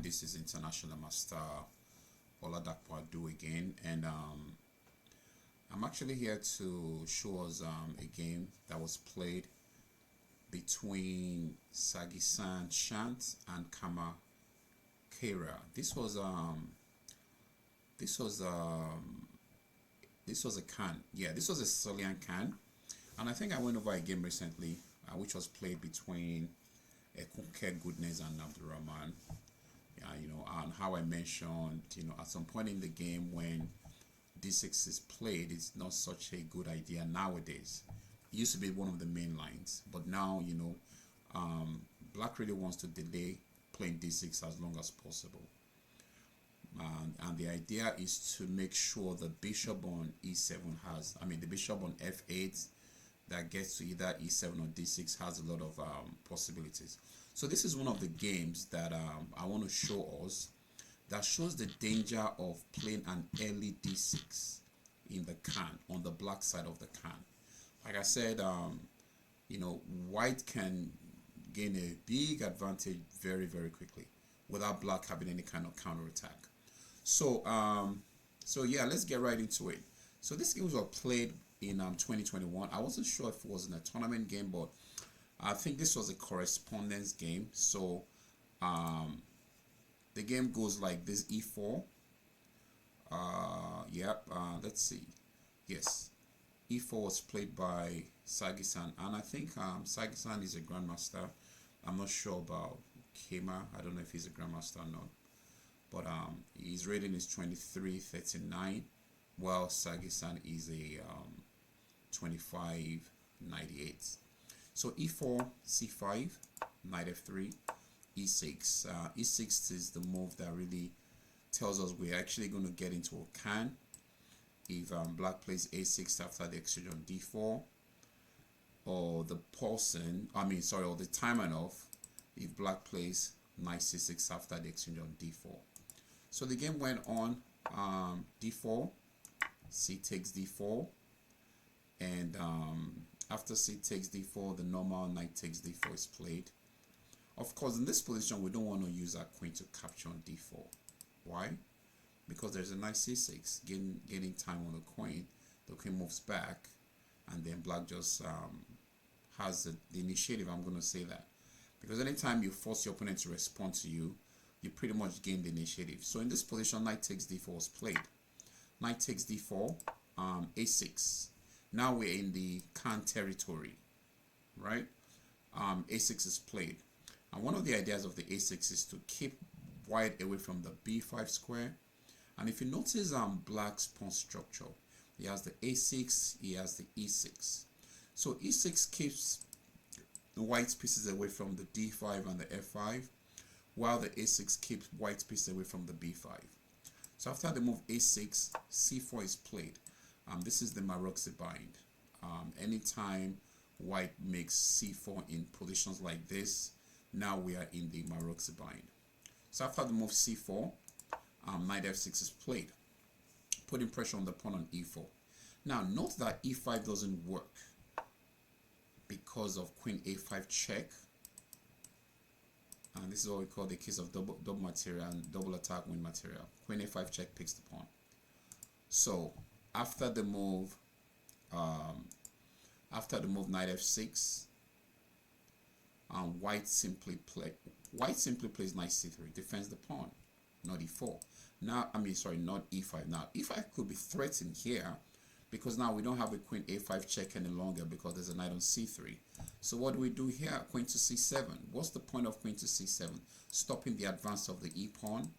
This is International Master Oladapo Adu again, and I'm actually here to show us a game that was played between Sicilian Khan and Kera. This was a Khan. Yeah, this was a Sicilian Khan, and I think I went over a game recently, which was played between Kunke Goodness and Abdurrahman. And how I mentioned, at some point in the game when D6 is played, it's not such a good idea nowadays. It used to be one of the main lines, but now, Black really wants to delay playing D6 as long as possible. And the idea is to make sure the bishop on E7 the bishop on F8 that gets to either E7 or D6 has a lot of possibilities. So this is one of the games that I want to show us that shows the danger of playing an early D6 in the Khan, on the black side of the Khan. Like I said, white can gain a big advantage very, very quickly without black having any kind of counterattack. So yeah, let's get right into it. So this game was played in 2021. I wasn't sure if it was in a tournament game, but I think this was a correspondence game. So the game goes like this: E4. Let's see. Yes, E4 was played by Sagi-san, and I think Sagi-san is a grandmaster. I'm not sure about Kema. I don't know if he's a grandmaster or not. But his rating is 2339, while Sagi-san is a 2598. So E4, C5, Knight F3, E6. E6 is the move that really tells us we're actually going to get into a Khan. If black plays A6 after the exchange on D4, or the time off if black plays Knight C6 after the exchange on D4. So the game went on D4, C takes D4, and after C takes D4, the normal Knight takes D4 is played. Of course, in this position, we don't want to use our queen to capture on D4. Why? Because there's a Knight C6, gaining time on the queen moves back, and then black just has the initiative. I'm going to say that. Because anytime you force your opponent to respond to you, you pretty much gain the initiative. So in this position, Knight takes D4 was played. Knight takes D4, A6. Now we're in the Khan territory, right? A6 is played. And one of the ideas of the A6 is to keep white away from the B5 square. And if you notice black's pawn structure, he has the A6, he has the E6. So E6 keeps the white pieces away from the D5 and the F5, while the A6 keeps white pieces away from the B5. So after the move A6, C4 is played. This is the Maroczy bind. Anytime white makes C4 in positions like this, now we are in the Maroczy bind. So after the move C4, Knight F6 is played, putting pressure on the pawn on E4. Now note that E5 doesn't work because of Queen A5 check. And this is what we call the case of double material and double attack win material. Queen A5 check picks the pawn. So after the move Knight F6, white simply plays Knight C3, defends the pawn, not E4. Now, not E5. Now, E5 could be threatened here because now we don't have a Queen A5 check any longer because there's a Knight on C3. So what do we do here? Queen to C7. What's the point of Queen to C7? Stopping the advance of the E pawn,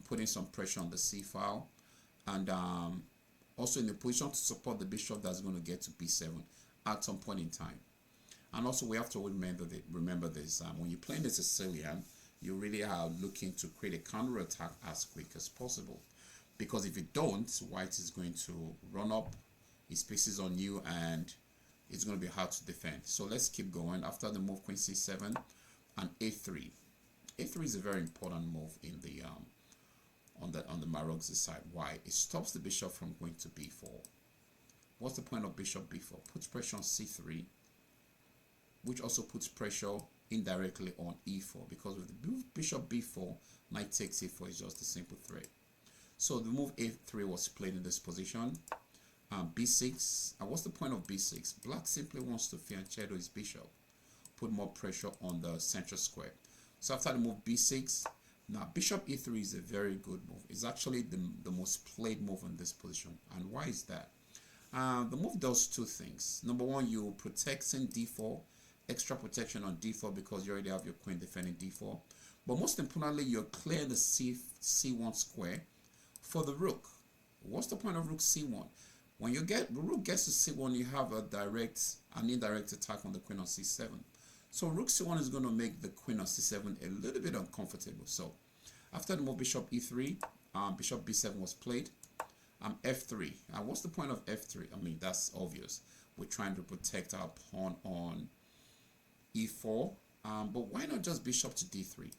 putting some pressure on the C file, and also in a position to support the bishop that's going to get to B7 at some point in time. And also we have to remember this, when you're playing the Sicilian, you really are looking to create a counter attack as quick as possible, because if you don't, white is going to run up his pieces on you and it's going to be hard to defend. So let's keep going. After the move Queen C7 and A3. A3 is a very important move in the on the Maroczy side. Why? It stops the bishop from going to B4. What's the point of bishop B4? Puts pressure on C3, which also puts pressure indirectly on e4, because with the bishop b4, knight takes e4 is just a simple threat. So the move a3 was played in this position. b6. What's the point of b6? Black simply wants to fianchetto his bishop, put more pressure on the central square. So after the move b6, now bishop e3 is a very good move. It's actually the most played move in this position. And why is that? The move does two things. Number one, you protecting d4, extra protection on d4 because you already have your queen defending d4. But most importantly, you're clearing the c1 square for the rook. What's the point of rook c1? When the rook gets to c1, you have an indirect attack on the queen on c7. So rook c1 is going to make the queen on c7 a little bit uncomfortable. So after the move bishop e3, bishop b7 was played. F3. What's the point of f3? I mean, that's obvious. We're trying to protect our pawn on e4. But why not just bishop to d3?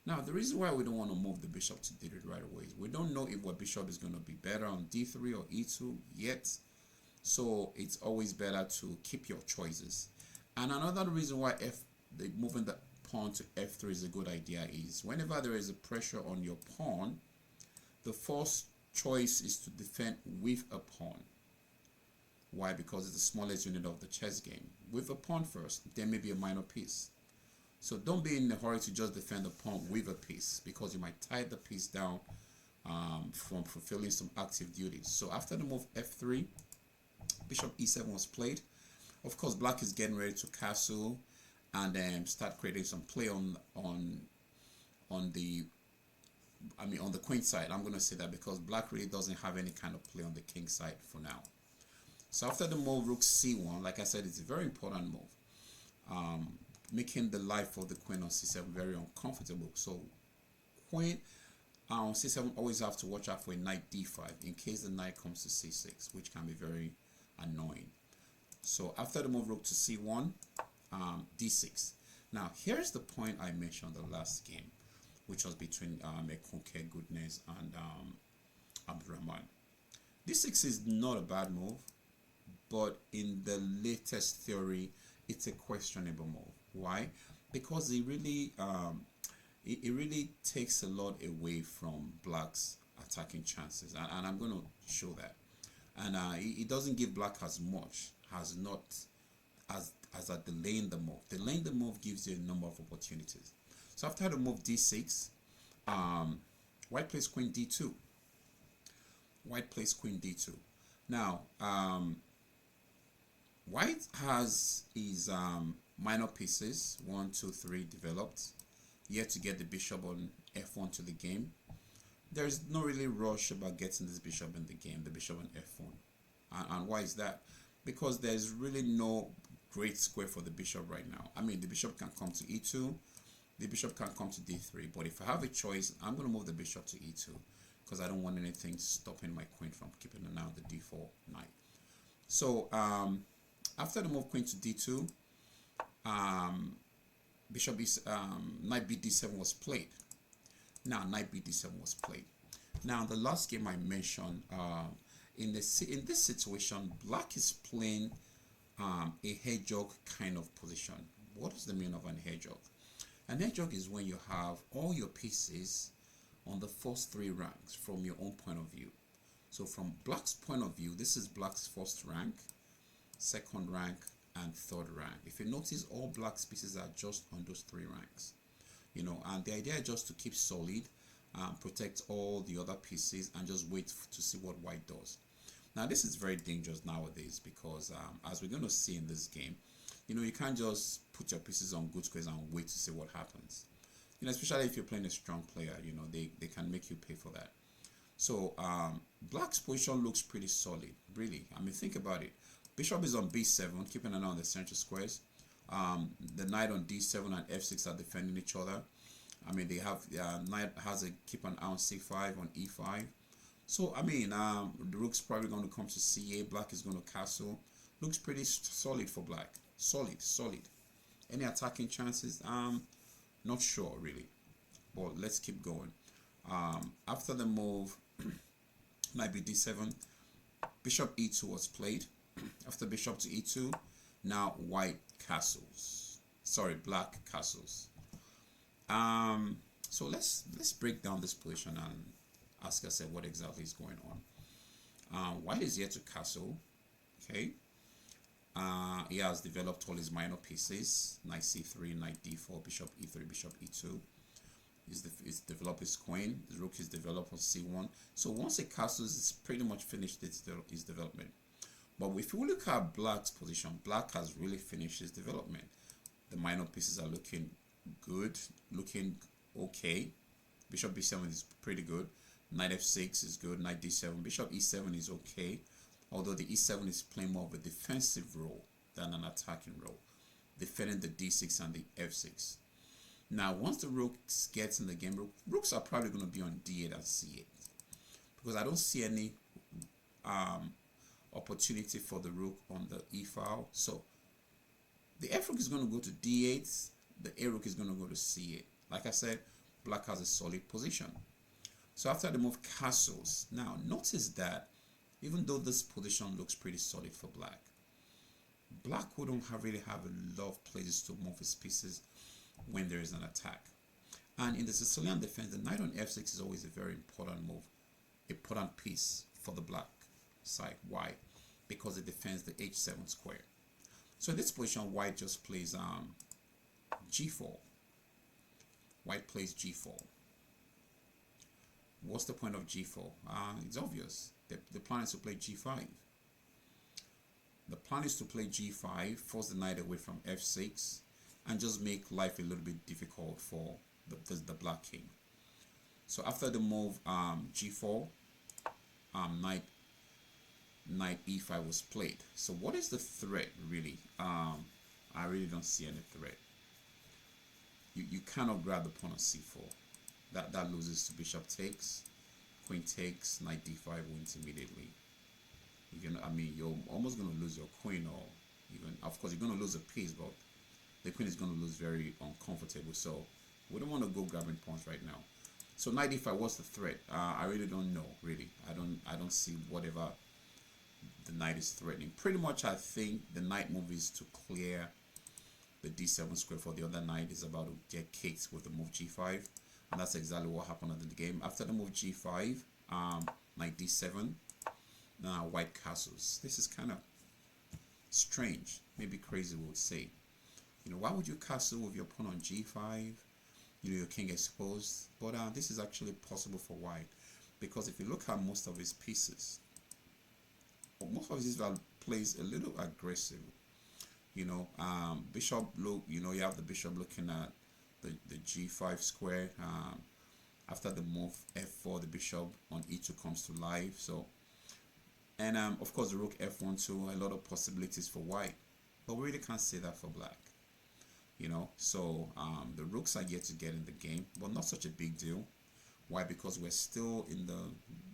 Now, the reason why we don't want to move the bishop to d3 right away is we don't know if our bishop is going to be better on d3 or e2 yet. So it's always better to keep your choices. And another reason why moving the pawn to f3 is a good idea is whenever there is a pressure on your pawn, the first choice is to defend with a pawn. Why? Because it's the smallest unit of the chess game. With a pawn first, there may be a minor piece. So don't be in a hurry to just defend the pawn with a piece, because you might tie the piece down from fulfilling some active duties. So after the move f3, bishop e7 was played. Of course, black is getting ready to castle and then start creating some play on the queen side. I'm going to say that because black really doesn't have any kind of play on the king side for now. So after the move rook c1, like I said, it's a very important move, making the life of the queen on c7 very uncomfortable. So queen on c7 always have to watch out for a knight d5 in case the knight comes to c6, which can be very annoying. So after the move rook to c1, d6. Now here's the point I mentioned the last game, which was between Ekunke Goodness and Abdurrahman. d6 is not a bad move, but in the latest theory, it's a questionable move. Why? Because it really takes a lot away from black's attacking chances, and I'm going to show that. And it doesn't give black as much, as a delaying the move. Delaying the move gives you a number of opportunities. So after the move d6, white plays queen d2. White plays queen d2. Now, white has his minor pieces 1, 2, 3 developed. Yet to get the bishop on f1 to the game. There's no really rush about getting this bishop in the game, the bishop on f1. And why is that? Because there's really no great square for the bishop right now. I mean, the bishop can come to e2, the bishop can come to d3, but if I have a choice, I'm going to move the bishop to e2 because I don't want anything stopping my queen from keeping an eye on the d4 knight. So after the move queen to d2, knight b d7 was played. Now knight b d7 was played. Now the last game I mentioned, in this situation, black is playing a hedgehog kind of position. What is the meaning of an hedgehog? An hedgehog is when you have all your pieces on the first 3 ranks from your own point of view. So from black's point of view, this is black's first rank, second rank, and third rank. If you notice, all black's pieces are just on those 3 ranks, and the idea is just to keep solid, protect all the other pieces, and just wait to see what white does. Now this is very dangerous nowadays because as we're going to see in this game, you can't just put your pieces on good squares and wait to see what happens. Especially if you're playing a strong player, they can make you pay for that. So black's position looks pretty solid, really. I mean, think about it. Bishop is on b7, keeping an eye on the central squares. The knight on d7 and f6 are defending each other. I mean, they have knight has a keep an eye on c5, on e5. So I mean, the rook's probably going to come to c8. Black is going to castle. Looks pretty solid for black. Solid. Any attacking chances? Not sure really. But let's keep going. After the move, knight b d7, bishop e2 was played. After bishop to e2, now white castles. black castles. So let's break down this position and ask ourselves what exactly is going on. White is here to castle. Okay. He has developed all his minor pieces: knight c3, knight d4, bishop e3, bishop e2. He's developed his queen. His rook is developed on c1. So once a castle is pretty much finished its development. But if you look at black's position, black has really finished his development. The minor pieces are looking good, looking okay. Bishop b7 is pretty good. Knight f6 is good. Knight d7. Bishop e7 is okay. Although the e7 is playing more of a defensive role than an attacking role, defending the d6 and the f6. Now, once the rooks gets in the game, rooks are probably going to be on d8 and c8, because I don't see any opportunity for the rook on the e file. So the f rook is going to go to d8, the a rook is going to go to c8. Like I said, black has a solid position. So after the move castles, now notice that even though this position looks pretty solid for black, black wouldn't really have a lot of places to move his pieces when there is an attack. And in the Sicilian defense, the knight on f6 is always a very important move, important piece for the black side. Why? Because it defends the h7 square. So in this position, white just plays g4. White plays g4. What's the point of g4? It's obvious. The plan is to play g5. The plan is to play g5, force the knight away from f6, and just make life a little bit difficult for the black king. So after the move g4, knight e5 was played. So what is the threat really? I really don't see any threat. You cannot grab the pawn on c4. That loses to bishop takes, queen takes, knight d5 wins immediately. You're almost going to lose your queen, or even, of course, you're going to lose a piece, but the queen is going to lose very uncomfortable. So we don't want to go grabbing pawns right now. So knight d5, what's the threat? I really don't know. Really, I don't see whatever the knight is threatening. Pretty much, I think the knight move is to clear the d7 square for the other knight. Is about to get kicked with the move g5, and that's exactly what happened in the game. After the move g5, knight d7. Now white castles. This is kind of strange, maybe crazy we would say. Why would you castle with your pawn on g5? Your king exposed. But this is actually possible for white, because if you look at most of his pieces, most of his plays a little aggressive. Bishop look. You have the bishop looking at the g5 square. After the move f4, the bishop on e2 comes to life. So. And of course the rook f1 too, a lot of possibilities for white, but we really can't say that for black. So the rooks are yet to get in the game, but not such a big deal. Why? Because we're still in the,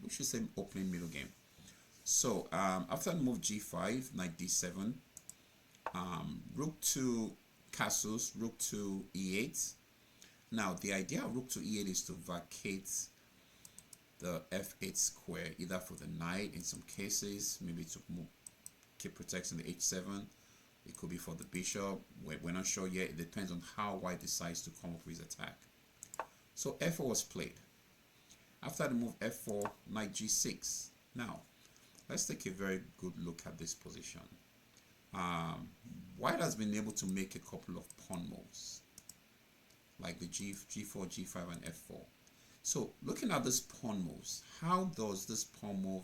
we should say, opening middle game. So after the move g5, knight d7, rook to castles, rook to e8. Now the idea of rook to e8 is to vacate the f8 square, either for the knight in some cases, maybe to keep protecting the h7. It could be for the bishop. We're not sure yet. It depends on how white decides to come up with his attack. So f4 was played. After the move f4, knight g6. Now let's take a very good look at this position. White has been able to make a couple of pawn moves, like the g4, g5, and f4. So looking at this pawn moves, how does this pawn move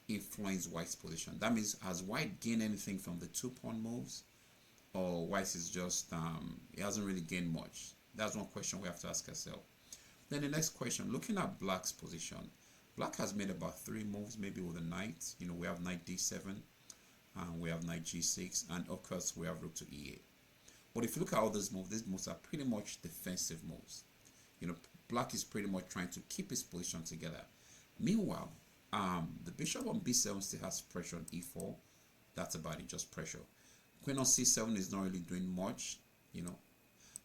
influence white's position? That means, has white gained anything from the two pawn moves, or white is just it hasn't really gained much? That's one question we have to ask ourselves. Then the next question, looking at black's position, black has made about 3 moves, maybe with a knight. We have knight d7, we have knight g6, and of course we have rook to e8. But if you look at all these moves are pretty much defensive moves. Black is pretty much trying to keep his position together. Meanwhile, the bishop on b7 still has pressure on e4. That's about it, just pressure. Queen on c7 is not really doing much.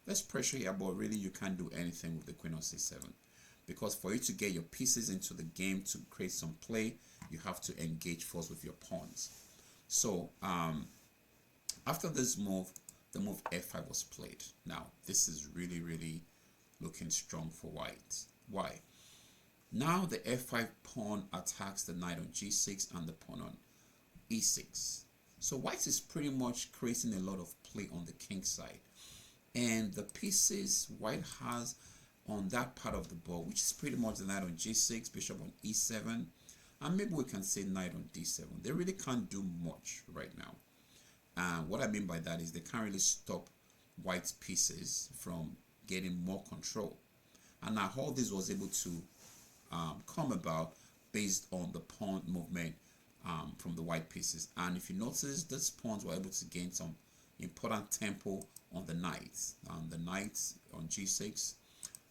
There's pressure here, but really you can't do anything with the queen on c7, because for you to get your pieces into the game to create some play, you have to engage first with your pawns. So after this move, the move f5 was played. Now this is really looking strong for white. Why? Now the f5 pawn attacks the knight on g6 and the pawn on e6. So white is pretty much creating a lot of play on the king side, and the pieces white has on that part of the board, which is pretty much the knight on g6, bishop on e7, and maybe we can say knight on d7. They really can't do much right now. And what I mean by that is they can't really stop white's pieces from getting more control. And now all this was able to come about based on the pawn movement from the white pieces. And if you notice, these pawns were able to gain some important tempo on the knights. The knights on g6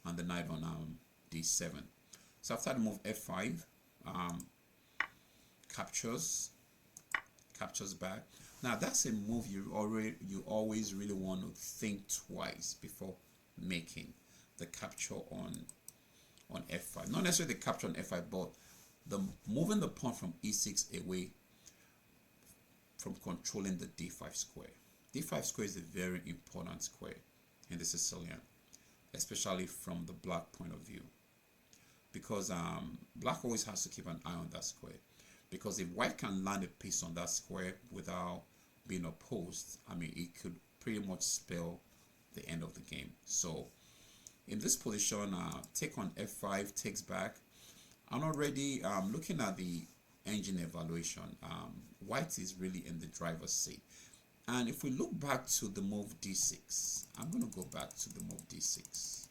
and the knight on d7. So after the move f5, captures back. Now that's a move you always really want to think twice before making the capture on f5. Not necessarily the capture on f5, but the moving the pawn from e6 away from controlling the d5 square. d5 square is a very important square in the Sicilian, especially from the black point of view, because black always has to keep an eye on that square, because if white can land a piece on that square without being opposed, I mean, it could pretty much spell the end of the game. So in this position, take on f5 takes back. I'm already looking at the engine evaluation. White is really in the driver's seat. And if we look back to the move d6, I'm going to go back to the move d6.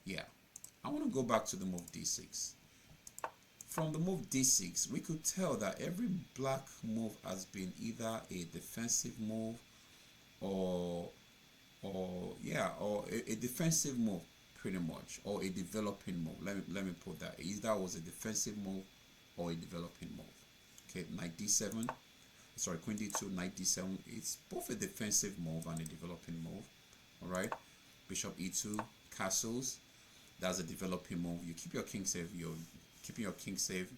Yeah, I want to go back to the move d6. From the move d6, we could tell that every black move has been either a defensive move or a defensive move pretty much, or a developing move. Let me put that. Either was a defensive move or a developing move. Okay, knight d7. Sorry, queen d2, knight d7. It's both a defensive move and a developing move. All right, bishop e2, castles. That's a developing move. You keep your king safe. You're keeping your king safe,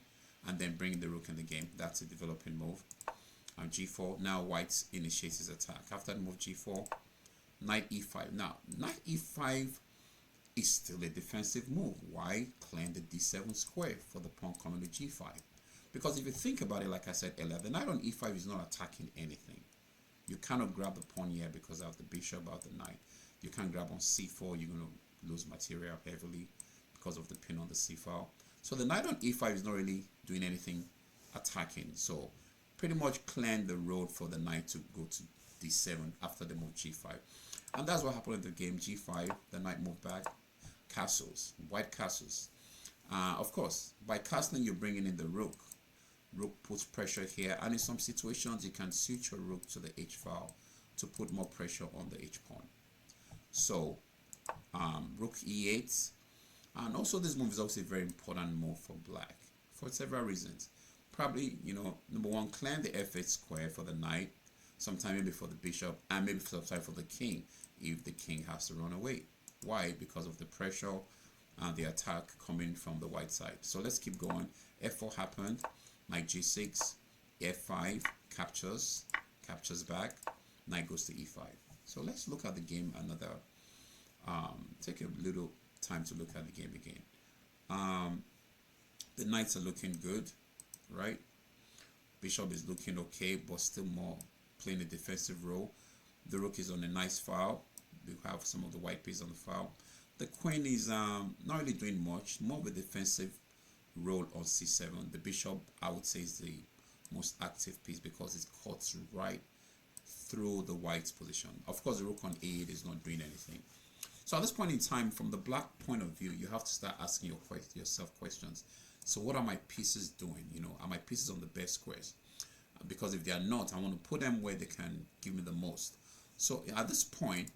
and then bringing the rook in the game. That's a developing move. And g4. Now white initiates his attack. After the move g4, knight e5. Now knight e5 is still a defensive move. Why? Clearing the d7 square for the pawn coming to g5. Because if you think about it, like I said earlier, the knight on e5 is not attacking anything. You cannot grab the pawn here because of the bishop, of the knight. You can't grab on c4. You're going to lose material heavily because of the pin on the c file. So the knight on e5 is not really doing anything attacking. So pretty much clearing the road for the knight to go to d7 after the move g5. And that's what happened in the game. g5, the knight moved back, castles, white castles. Of course, by castling, you're bringing in the rook. Rook puts pressure here, and in some situations, you can suit your rook to the h file to put more pressure on the h pawn. So, rook e8, and also this move is also a very important move for black for several reasons. Probably, number one, clearing the f8 square for the knight, sometime maybe for the bishop, and maybe sometime for the king if the king has to run away. Why? Because of the pressure and the attack coming from the white side. So let's keep going. f4 happened, knight g6, f5 captures back, knight goes to e5. So let's look at the game another, take a little time to look at the game again. The knights are looking good, right? Bishop is looking okay, but still more playing a defensive role. The rook is on a nice file. We have some of the white pieces on the file. The queen is not really doing much, more of a defensive role on c7. The bishop, I would say, is the most active piece because it cuts right through the white's position. Of course, the rook on a8 is not doing anything. So at this point in time, from the black point of view, you have to start asking yourself questions. So what are my pieces doing? Are my pieces on the best squares? Because if they are not, I want to put them where they can give me the most. So at this point,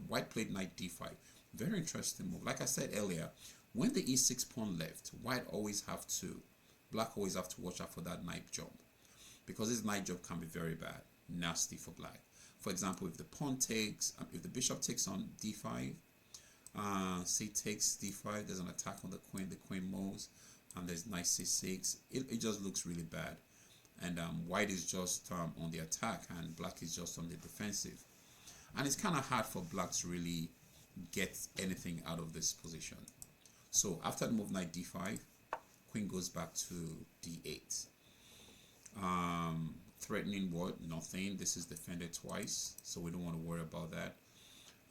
white played knight d5. Very interesting move. Like I said earlier, when the e6 pawn left, black always have to watch out for that knight jump, because this knight jump can be very bad, nasty for black. For example, if the pawn takes, if the bishop takes on d5, c takes d5, there's an attack on the queen moves, and there's knight c6. It just looks really bad. And white is just on the attack, and black is just on the defensive. and it's kind of hard for black to really get anything out of this position. So after the move knight d5, queen goes back to d8. Threatening what? Nothing. This is defended twice, so we don't want to worry about that.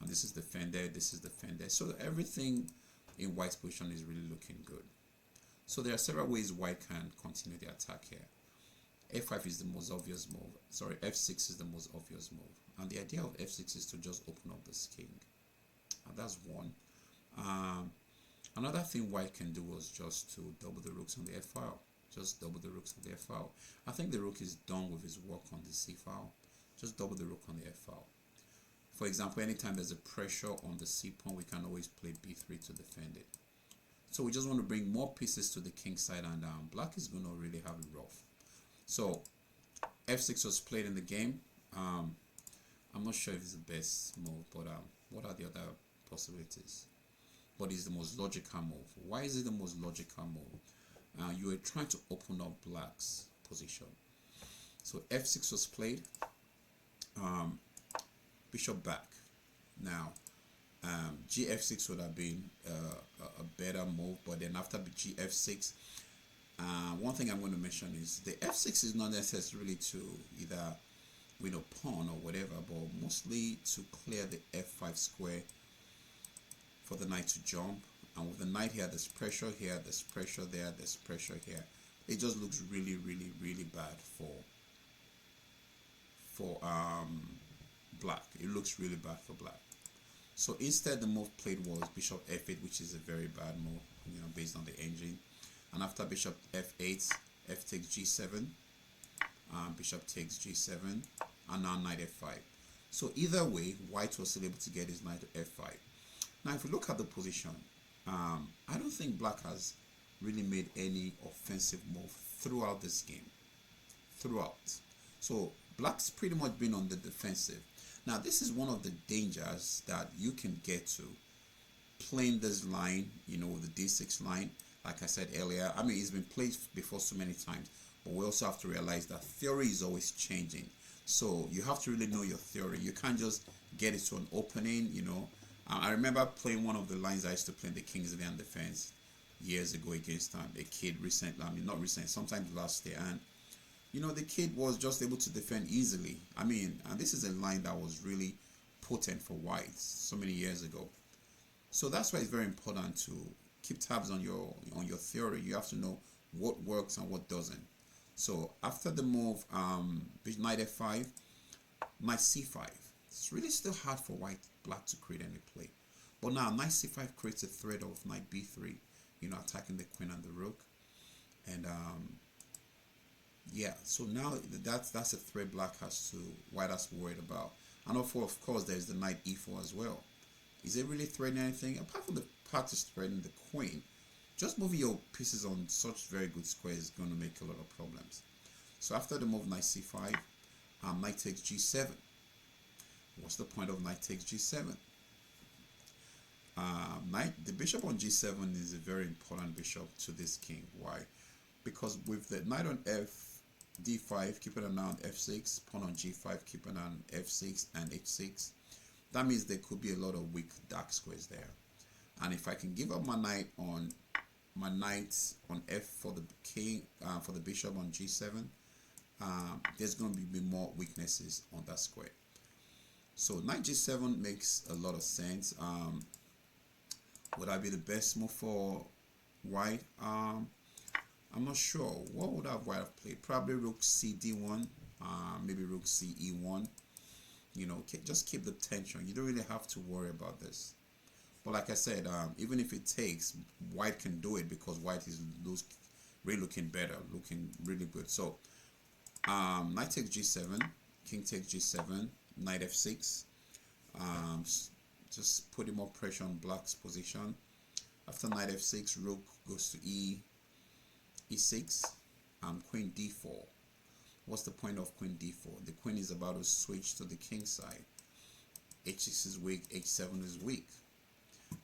And this is defended, this is defended. So everything in white's position is really looking good. So there are several ways white can continue the attack here. f5 is the most obvious move. Sorry, f6 is the most obvious move. And the idea of f6 is to just open up this king. And that's one. Another thing white can do was just to double the rooks on the f file. Just double the rooks on the f file. I think the rook is done with his work on the c file. Just double the rook on the f file. For example, anytime there's a pressure on the c pawn, we can always play b3 to defend it. So we just want to bring more pieces to the king side, and black is going to really have it rough. So f6 was played in the game. I'm not sure if it's the best move, but what are the other possibilities? But it's the most logical move. Why is it the most logical move? You are trying to open up black's position. So f6 was played. Bishop back. Now gf6 would have been a better move, but then after gf6, one thing I'm going to mention is the f6 is not necessarily to either win a pawn or whatever, but mostly to clear the f5 square for the knight to jump. And with the knight here, there's pressure here, there's pressure there, there's pressure here. It just looks really, really, really bad for black. It looks really bad for black. So instead, the move played was bishop f8, which is a very bad move, based on the engine. And after bishop f8, f takes g7, bishop takes g7, and now knight f5. So either way, white was still able to get his knight to f5. Now, if we look at the position, I don't think black has really made any offensive move throughout this game. So black's pretty much been on the defensive. Now, this is one of the dangers that you can get to playing this line, the d6 line. Like I said earlier, I mean, it's been played before so many times, but we also have to realize that theory is always changing. So you have to really know your theory. You can't just get it to an opening, I remember playing one of the lines I used to play in the Kingsland defense years ago against a kid recently. I mean, not recent, sometime last year, and the kid was just able to defend easily. I mean, and this is a line that was really potent for whites so many years ago. So that's why it's very important to keep tabs on your theory. You have to know what works and what doesn't. So after the move, knight f5, knight c5. It's really still hard for black to create any play. But now knight c5 creates a threat of knight b3, attacking the queen and the rook. And yeah, so now that's a threat white has to worry about. And of course, there's the knight e4 as well. Is it really threatening anything? Apart from the part is threatening the queen, just moving your pieces on such very good squares is going to make a lot of problems. So after the move knight c5, knight takes g7. What's the point of knight takes g7? The bishop on g7 is a very important bishop to this king. Why? Because with the knight on d5, keeping an eye on f6, pawn on g5, keeping an eye on f6 and h6, that means there could be a lot of weak dark squares there. And if I can give up my knight on f for the king, for the bishop on g7, there's going to be more weaknesses on that square. So knight g7 makes a lot of sense. Would that be the best move for white? I'm not sure. What would white have played? Probably rook c d1, maybe rook c e1. Just keep the tension. You don't really have to worry about this. But like I said, even if it takes, white can do it because white is really looking better, looking really good. So knight takes g7, king takes g7, knight f6, just putting more pressure on black's position. After knight f6, rook goes to e6, queen d4. What's the point of queen d4? The queen is about to switch to the king side. h6 is weak, h7 is weak.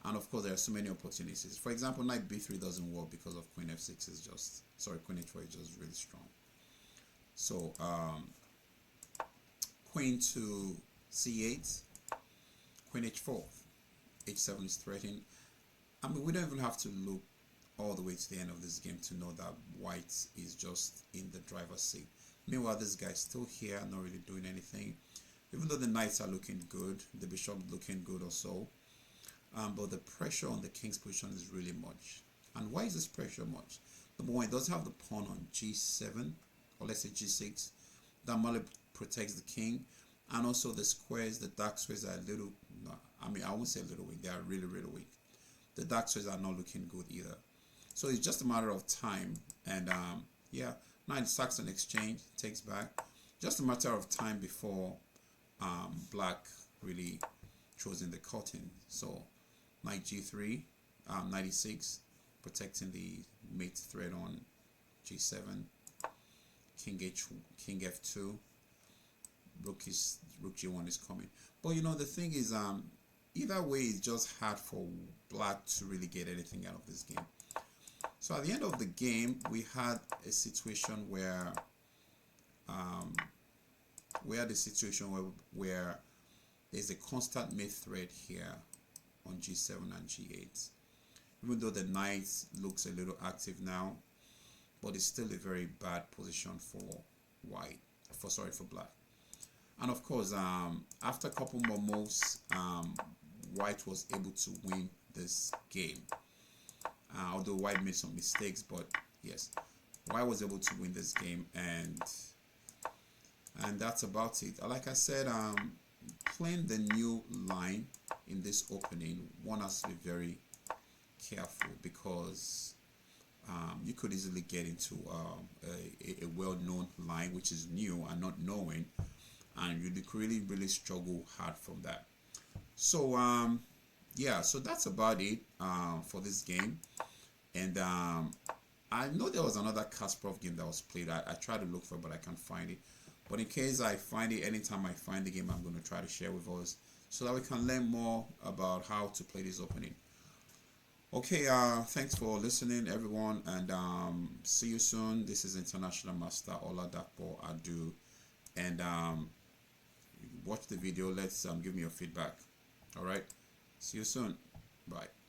And of course, there are so many opportunities. For example, knight b3 doesn't work because of queen f6 is just, queen h4 is just really strong. So, queen to c8, queen h4, h7 is threatening. I mean, we don't even have to look all the way to the end of this game to know that white is just in the driver's seat. Meanwhile, this guy's still here, not really doing anything. Even though the knights are looking good, the bishop looking good also. But the pressure on the king's position is really much. And why is this pressure much? Number one, it does have the pawn on g7, or let's say g6. That merely protects the king. And also the squares, the dark squares are a little, no, I mean, I won't say a little weak, they are really, really weak. The dark squares are not looking good either. So it's just a matter of time. And yeah, now in Saxon exchange, takes back. Just a matter of time before black really throws in the curtain. So knight g3, 96, protecting the mate thread on g7, king f2, rook g1 is coming. But you know, the thing is, either way, it's just hard for black to really get anything out of this game. So at the end of the game, we had a situation where where there's a constant mate thread here on g7 and g8. Even though the knight looks a little active now, but it's still a very bad position for black. And of course, after a couple more moves, white was able to win this game. Although white made some mistakes, but yes, white was able to win this game, and that's about it. Like I said, playing the new line in this opening, one has to be very careful, because you could easily get into a well-known line which is new and not knowing, and you'd really struggle hard from that. So yeah, so that's about it for this game. And I know there was another Kasparov game that was played. I tried to look for it, but I can't find it. But in case I find it, anytime I find the game, I'm going to try to share with us so that we can learn more about how to play this opening. Okay, thanks for listening, everyone, and see you soon. This is International Master Oladapo Adu, and watch the video. Let's give me your feedback. All right, see you soon. Bye.